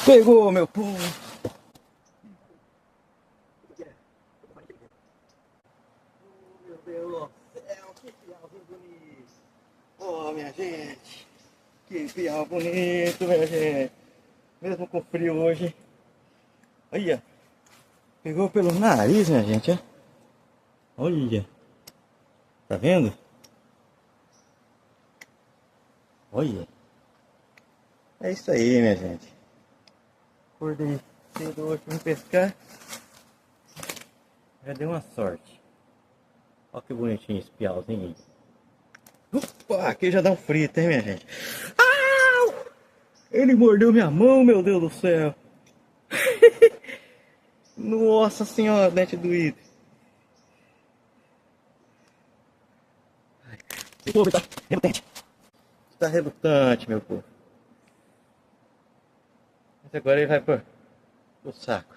Pegou, meu povo. Meu Deus do céu, que piauzinho bonito. Oh, minha gente. Que piau bonito, minha gente. Mesmo com frio hoje. Olha. Pegou pelo nariz, minha gente, ó. Olha. Tá vendo? Olha. É isso aí, minha gente. Acordei cedo hoje pra me pescar. Já deu uma sorte. Olha que bonitinho esse piauzinho aí. Opa, aqui já dá um frito, hein, minha gente. Au! Ele mordeu minha mão, meu Deus do céu. Nossa senhora, dente doído. Esse povo tá relutante. Está relutante, meu povo. Mas agora ele vai pro saco.